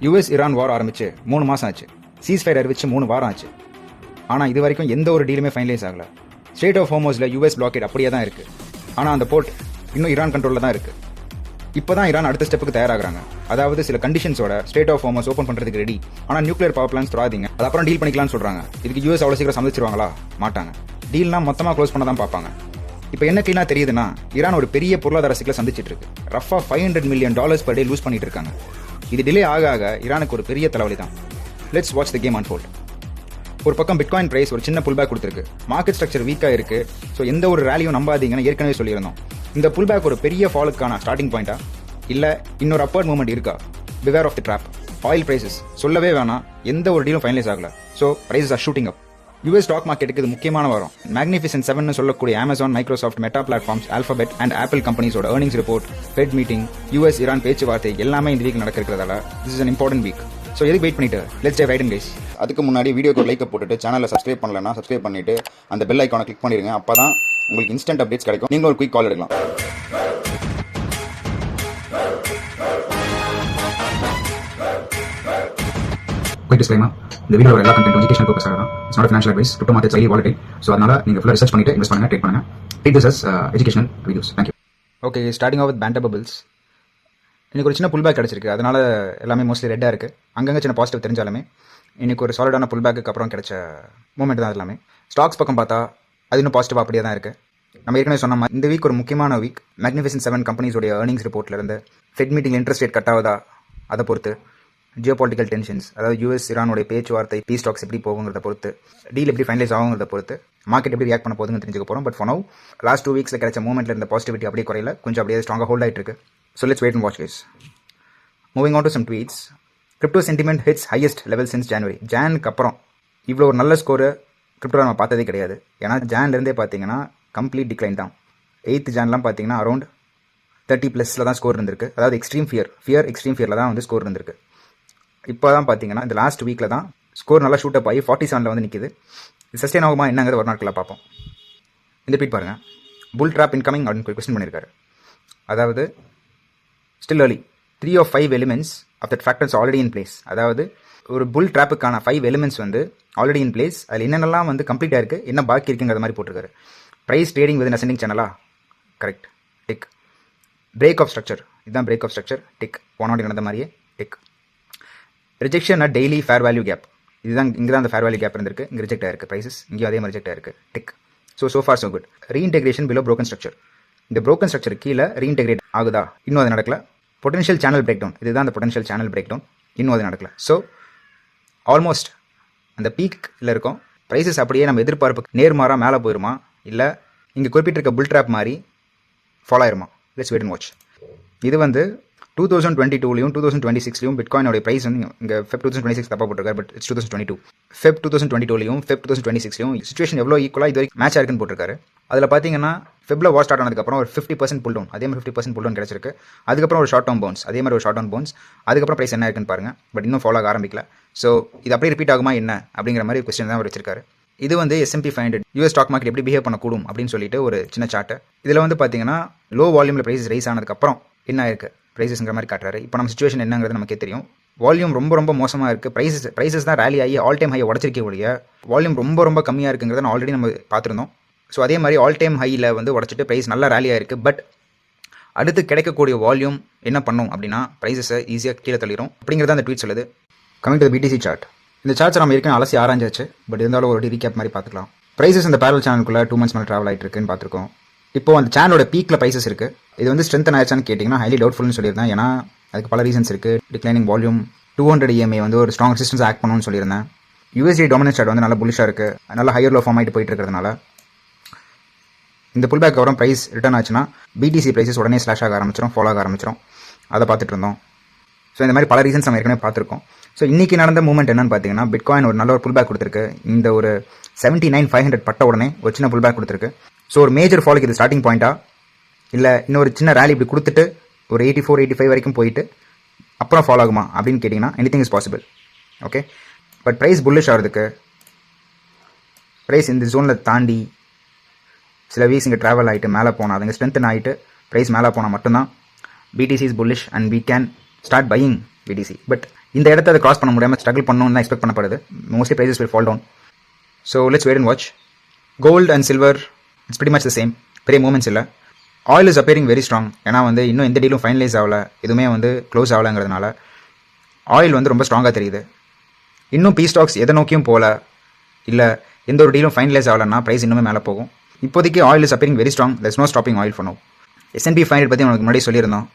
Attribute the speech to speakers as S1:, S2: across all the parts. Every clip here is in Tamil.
S1: யூஎஸ் ஈரான் வார் ஆரம்பிச்சு 3 மாதம் ஆச்சு. சீஸ்ஃபயர் அறிவிச்சு 3 வாரம் ஆச்சு. ஆனால் இது வரைக்கும் எந்த ஒரு டீலுமே ஃபைனலைஸ் ஆகல. ஸ்ட்ரெய்ட் ஆஃப் ஹோர்முஸில் யூஎஸ் பிளாக்கெட் அப்படியே தான் இருக்குது. ஆனால் அந்த போர்ட் இன்னும் ஈரான் கண்ட்ரோலில் தான் இருக்குது. இப்போ தான் ஈரான் அடுத்த ஸ்டெப்புக்கு தயாராகிறாங்க. அதாவது சில கண்டிஷன்ஸோட ஸ்ட்ரெய்ட் ஆஃப் ஹோர்முஸ் ஓப்பன் பண்ணுறதுக்கு ரெடி. ஆனால் நியூக்ளியர் பவர் பிளான்ஸ் தராதீங்க, அது அப்புறம் டீல் பண்ணிக்கலாம்னு சொல்கிறாங்க. இதுக்கு யூஎஸ் அவ்வளோ சீக்கிரம் சமைச்சிருவாங்களா? மாட்டாங்க. டீல்னா மொத்தமாக க்ளோஸ் பண்ண தான் பார்ப்பாங்க. இப்போ என்ன கிளீனாக தெரியுதுன்னா, ஈரான் ஒரு பெரிய பொருளாதார சிக்கலை சந்திச்சிட்டு இருக்கு. Rafah $500 million per day lose பண்ணிட்டு இருக்காங்க. இது டிலே ஆக ஆக ஈரானுக்கு ஒரு பெரிய தலைவலி தான். Let's watch the game unfold. ஒரு பக்கம் பிட்காயின் பிரைஸ் ஒரு சின்ன புல் பேக் கொடுத்துருக்கு. மார்க்கெட் ஸ்ட்ரக்சர் வீக்காக இருக்கு. ஸோ எந்த ஒரு ரேலியும் நம்பாதீங்கன்னு ஏற்கனவே சொல்லியிருந்தோம். இந்த புல் பேக் ஒரு பெரிய ஃபாலுக்கான ஸ்டார்டிங் பாயிண்டா இல்லை இன்னொரு அப்பர்ட் மூவ்மெண்ட் இருக்கா? Beware of the trap. Oil prices சொல்லவே வேணாம், எந்த ஒரு டீலும் ஃபைனலைஸ் ஆகல. So prices are shooting up. US stock மார்க்கெட்டுக்கு இது முக்கியமான வாரம். மேக்னிஃபிசன்ட் 7 சொல்லக்கூடிய Amazon, Microsoft, Meta platforms, Alphabet and Apple கம்பெனிஸோட earnings report, Fed meeting, US Iran பேச்சுவார்த்தை எல்லாமே இந்த வீக் நடக்கிறதால this is an important week. So எதுக்கு வெயிட் பண்ணிட்டு let's dive right in guys. அதுக்கு முன்னாடி வீடியோக்கு ஒரு லைக் போட்டுட்டு சேனலை சப்ஸ்கிரைப் பண்ணலன்னா சப்ஸ்கிரைப் பண்ணிட்டு அந்த பெல் ஐக்கானை கிளிக் பண்ணிடுங்க. அப்போ தான் உங்களுக்கு இன்ஸ்டன்ட் அப்டேட்ஸ் கிடைக்கும். நீங்களும் ஒரு குயிக் கால் எடுக்கலாம்.
S2: குயிக் டிஸ்க்ளைமர், இந்த வீடியோட எல்லா கண்டென்ட் எஜுகேஷனல் பர்பஸாக தான். It's not financial advice. Crypto markets highly volatile. So அதனால நீங்கள் ஃபுல்லாக ரிசர்ச் பண்ணிட்டு இன்வெஸ்ட் பண்ணுங்க, ட்ரேட் பண்ணுங்க. Take this as educational videos. Thank you.
S1: Okay, starting off with pander bubbles. இன்னைக்கு ஒரு சின்ன புல் பேக் கிடச்சிருக்கு. அதனால எல்லாமே மோஸ்ட்லி ரெட்டாக இருக்குது. அங்கங்கே சின்ன பாசிட்டிவ் தெரிஞ்சாலுமே இன்னைக்கு ஒரு சாலிடான புல் பேக்கு அப்புறம் கிடைச்ச மூமெண்ட் தான் எல்லாமே. ஸ்டாக்ஸ் பக்கம் பார்த்தா அது இன்னும் பாசிட்டிவாக அப்படியே தான் இருக்குது. நம்ம ஏற்கனவே சொன்ன மாதிரி இந்த வீக் ஒரு முக்கியமான வீக். மேக்னிஃபிசன்ட் 7 கம்பெனிஸோடைய ஏர்னிங்ஸ் ரிப்போர்ட்லேருந்து Fed meeting interest rate cut ஆகுதா அதை பொறுத்து, ஜியோபாலிட்டிக்கல் டென்ஷன்ஸ், அதாவது யூஎஸ் ஈரானுடைய பேச்சுவார்த்தை, பீஸ் ஸ்டாக்ஸ் எப்படி போகுங்கிறத பொறுத்து, டீல் எப்படி ஃபைனலைஸ் ஆகுங்கிறத பொறுத்து மார்க்கெட் எப்படி ரியாக்ட் பண்ண போகுதுன்னு தெரிஞ்சுக்க போகிறோம். பட் ஃபார் நவ் லாஸ்ட் 2 வீக்ஸில் கிடைச்ச மூமெண்ட்டில் இருந்த பாசிட்டிவிட்டி அப்படியே குறையில, கொஞ்சம் அப்படியே ஸ்ட்ராங்காக ஹோல்ட் ஆகிட்டு இருக்கு. So let's wait and watch guys. Moving on to some tweets. Crypto sentiment hits highest level since January. ஜானுக்கு அப்புறம் இவ்வளோ ஒரு நல்ல ஸ்கோரு கிரிப்டோ நம்ம பார்த்ததே கிடையாது. ஏன்னா ஜான்லேருந்தே பார்த்தீங்கன்னா கம்ப்ளீட் டிக்ளைன் தான். 8th ஜான்லாம் பார்த்தீங்கன்னா அரௌண்ட் 30+ தான் ஸ்கோர் இருந்திருக்கு. அதாவது எக்ஸ்ட்ரீம் எக்ஸ்ட்ரீம் ஃபியரில் தான் வந்து ஸ்கோர் இருந்திருக்கு. இப்போ தான் பார்த்தீங்கன்னா இந்த லாஸ்ட் வீக்கில் தான் ஸ்கோர் நல்லா ஷூட் அப் ஆகி 47 வந்து நிற்கிது. இது சஸ்டெயின் ஆகுமா என்னங்கிறது ஒரு நாட்களில் பார்ப்போம். இந்த ட்வீட் பாருங்கள். புல் ட்ராப் இன்கமிங் அப்படின்னு கொஸ்டின் பண்ணியிருக்காரு. அதாவது still early, 3 of 5 elements of that factors already in place. அதாவது ஒரு புல் ட்ராப்புக்கான 5 எலிமெண்ட்ஸ் வந்து ஆல்ரெடி இன் பிளேஸ். அதில் என்னென்னலாம் வந்து கம்ப்ளீட்டாக இருக்குது, என்ன பாக்கி இருக்குங்கிற மாதிரி போட்டிருக்காரு. ப்ரைஸ் ட்ரேடிங் வித் அசெண்டிங் சேனலா? Correct, tick. Break of structure, இதுதான் பிரேக் ஆஃப் ஸ்ட்ரக்சர், டிக். போனாடி நடந்த மாதிரியே tick. Rejection at daily fair value gap, இதுதான் இங்கே தான் அந்த ஃபேர் வேல்யூ கேப் இருந்திருக்கு. இங்கே ரிஜெக்ட் ஆயிருக்கு ப்ரைஸஸ், இங்கேயும் அதே மாதிரி ரிஜெக்ட் ஆயிருக்கு, tick. So far so good. Reintegration below broken structure. இந்த ப்ரோக்கன் ஸ்ட்ரக்சர் கீழே ரீஇன்டெகிரேட் ஆகுதா? இன்னும் அது நடக்கல. பொட்டன்ஷியல் சேனல் பிரேக் டவுன், இதுதான் அந்த பொட்டன்ஷியல் சேனல் பிரேக் டவுன், இன்னும் அது நடக்கல. ஸோ ஆல்மோஸ்ட் அந்த பீக்கில் இருக்கும். ப்ரைஸஸ் அப்படியே நம்ம எதிர்பார்ப்புக்கு நேர்மாறாக மேலே போயிருமா, இல்லை இங்கே குறிப்பிட்டிருக்க புல் ட்ராப் மாதிரி ஃபாலோ ஆயிருமா? Let's wait and watch. இது வந்து 2022லையும் 2026லையும் பிட்காயினோட ப்ரைஸ் வந்து இங்கே Feb 2026 தப்பாக போட்டிருக்காரு. But it's 2022. Feb 2022லையும் Feb 2026லையும் சிச்சுவேஷன் எவ்வளோ ஈக்குவலாக இது வரைக்கும் மேட்ச் ஆயிருக்குன்னு போட்டிருக்காரு. அதில் பார்த்தீங்கன்னா ஃபெப்ல வார் ஸ்டார்ட் ஆனதுக்கப்புறம் ஒரு 50% புல் டவுன், அதே மாதிரி 50% புல் டவுன் கிடச்சிருக்கு. அதுக்கப்புறம் ஒரு ஷார்ட் டவுன் பவுன்ஸ், அதே மாதிரி ஒரு ஷார்ட் டவுன் பவுன்ஸ். அதுக்கப்புறம் ப்ரைஸ் என்ன இருக்குன்னு பாருங்கள். பட் இன்னும் ஃபாலோ ஆக ஆரம்பிக்கல. ஸோ இது அப்படியே ரிப்பீட் ஆகுமா என்ன அப்படிங்கிற மாதிரி கொஸ்டின் தான் அவர் வச்சிருக்காரு. இது வந்து S&P 500 யூஎஸ் ஸ்டாக் மார்க்கெட் எப்படி பிஹேவ் பண்ணக்கூடும் அப்படின்னு சொல்லிட்டு ஒரு சின்ன சார்ட்டு. இதில் வந்து பார்த்தீங்கன்னா லோ வால்யூமில் ப்ரைஸ் ரைஸ் ஆனதுக்கப்புறம் என்ன ஆயிருக்கு ப்ரைஸஸ்ங்கிற மாதிரி காட்டுறாரு. இப்போ நம்ம சிச்சுவேஷன் என்னங்கிறது நமக்கே தெரியும். வால்யூம் ரொம்ப மோசமாக இருக்குது. ப்ரைஸஸ் தான் ரேலி ஆகி ஆல் டைம் ஹையை உடச்சிருக்கக்கூடிய வால்யூம் ரொம்ப கம்மியாக இருக்குங்கிறத ஆல்ரெடி நம்ம பார்த்துருந்தோம். ஸோ அதே மாதிரி ஆல் டைம் ஹையில் வந்து உடச்சிட்டு ப்ரைஸ் நல்லா ரேலியாக இருக்குது. பட் அடுத்து கிடைக்கக்கூடிய வால்யூம் என்ன பண்ணும் அப்படின்னா ப்ரைஸஸை ஈஸியாக கீழே தள்ளிடும் அப்படிங்கிறத அந்த ட்வீட் சொல்லுது. Coming to BTC chart. இந்த சார்ட்ஸ் நம்ம ஏற்கனவே அலசி ஆராய்ச்சாச்சு. பட் இருந்தாலும் ஒரு ரீகேப் மாதிரி பார்த்துக்கலாம். ப்ரைஸஸ் இந்த பேரல் சேனலுக்குள்ளே 2 months மேலே ட்ராவல் ஆகிட்டு இருக்குன்னு பார்த்துருக்கோம். இப்போ அந்த சேனலோட பீக்கில் ப்ரைஸஸ் இருக்குது. இது வந்து ஸ்ட்ரென்த் ஆயிடுச்சான்னு கேட்டிங்கன்னா ஹைலி டவுட்ஃபுல்னு சொல்லியிருந்தேன். ஏன்னா அதுக்கு பல ரீசன்ஸ் இருக்குது. டிக்ளைனிங் வால்யூம், 200 EMA வந்து ஒரு ஸ்ட்ராங் ரெசிஸ்டன்ஸ் ஆக்ட் பண்ணணும்னு சொல்லியிருந்தேன். USD டாமினன்ட் சார்ட் வந்து நல்லா புல்லிஷாக இருக்குது, நல்லா ஹையர் லோ ஃபார்ம் ஆகிட்டு போயிட்டு இருக்கிறதுனால இந்த புல் பேக் அப்புறம் ப்ரைஸ் ரிட்டர்ன் ஆச்சுன்னா BTC ப்ரைஸஸ் உடனே ஸ்லாஷ் ஆக ஆரம்பிச்சிடும், ஃபாலோ ஆக ஆரம்பிச்சிடும். அதை பார்த்துட்டு இருந்தோம். ஸோ இந்த மாதிரி பல ரீசன்ஸ் நம்ம ஏற்கனவே பார்த்துருக்கோம். ஸோ இன்றைக்கி நடந்த மூமெண்ட் என்னன்னு பார்த்தீங்கன்னா பிட்காயின் ஒரு நல்ல ஒரு புல் பேக் கொடுத்துருக்கு. இந்த ஒரு 79,500 பட்ட உடனே ஒரு சின்ன புல் பேக் கொடுத்துருக்கு. ஸோ ஒரு மேஜர் ஃபாலுக்கு இது ஸ்டார்டிங் பாயிண்ட்டா, இல்லை இன்னொரு சின்ன ரேலி இப்படி கொடுத்துட்டு ஒரு 84, 85 வரைக்கும் போயிட்டு அப்புறம் ஃபாலோ ஆகுமா அப்படின்னு கேட்டிங்கன்னா anything is possible. Okay, but price bullish ஆகிறதுக்கு ப்ரைஸ் இந்த ஜோனில் தாண்டி சில வீக்ஸ் இங்கே ட்ராவல் ஆகிட்டு மேலே போனால், அதுங்க ஸ்ட்ரென்த்தன் ஆகிட்டு ப்ரைஸ் மேலே போனால் மட்டும்தான் BTC is bullish and we can start buying BTC. But இந்த இடத்த அதை கிராஸ் பண்ண முடியாமல் ஸ்ட்ரகிள் பண்ணணும்னு தான் எக்ஸ்பெக்ட் பண்ணப்படுது. Mostly prices will fall down. So let's wait and watch. Gold and silver it's pretty much the same. பெரிய மூமெண்ட்ஸ் இல்லை. Oil is appearing very strong. ஏன்னா வந்து இன்னும் எந்த டீலும் ஃபைனலைஸ் ஆகலை, எதுவுமே வந்து க்ளோஸ் ஆகலைங்கிறதுனால ஆயில் வந்து ரொம்ப ஸ்ட்ராங்காக தெரியுது. இன்னும் பி ஸ்டாக்ஸ் எதை நோக்கியும் போகல, இல்லை எந்த ஒரு டீலும் ஃபைனலைஸ் ஆகலைன்னா ப்ரைஸ் இன்னுமே மேலே போகும். இப்போதைக்கு oil is appearing very strong. there's no stopping oil for now. S&P 500 பற்றி உங்களுக்கு முன்னாடி சொல்லியிருந்தோம்.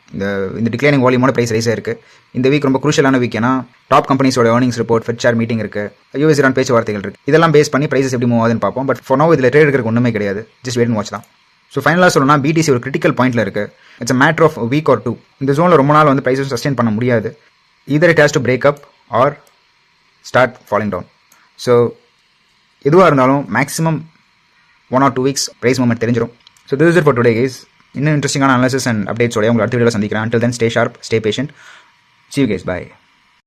S1: இந்த டிக்ளைனிங் வால்யூமோட ப்ரைஸ் ரைஸாக இருக்குது. இந்த வீக் ரொம்ப குரூஷியலான வீக். ஏன்னா டாப் கம்பெனிஸோட earnings report, Fed share meeting இருக்குது, US இரான் பேச்சுவார்த்தைகள் இருக்குது. இதெல்லாம் பேஸ் பண்ணி ப்ரைஸஸ் எப்படி மூவ் ஆகுதுன்னு பார்ப்போம். பட் for now இதில் ட்ரேட் எடுக்கிறதுக்கு ஒன்றுமே கிடையாது. ஜஸ்ட் வெயிட் அண்ட் வாட்ச் தான். ஸோ ஃபைனலாக சொல்லணும்னா BTC ஒரு கிரிட்டிக்கல் பாயிண்ட்டில் இருக்குது. It's a matter of a week or two. இந்த ஜோனில் ரொம்ப நாள் வந்து ப்ரைஸஸ் சஸ்டெயின் பண்ண முடியாது. either it has to break up or start falling down. So எதுவாக இருந்தாலும் maximum 1 or 2 weeks price movement தெரிஞ்சிடும். So this is it for today guys. இன்னும் இன்ட்ரெஸ்டிங்கான அனாலிசிஸ் அண்ட் அப்டேட்ஸோட உங்களை அடுத்த வீடியோவில் சந்திக்கிறேன். until then stay sharp, stay patient. See you guys, bye.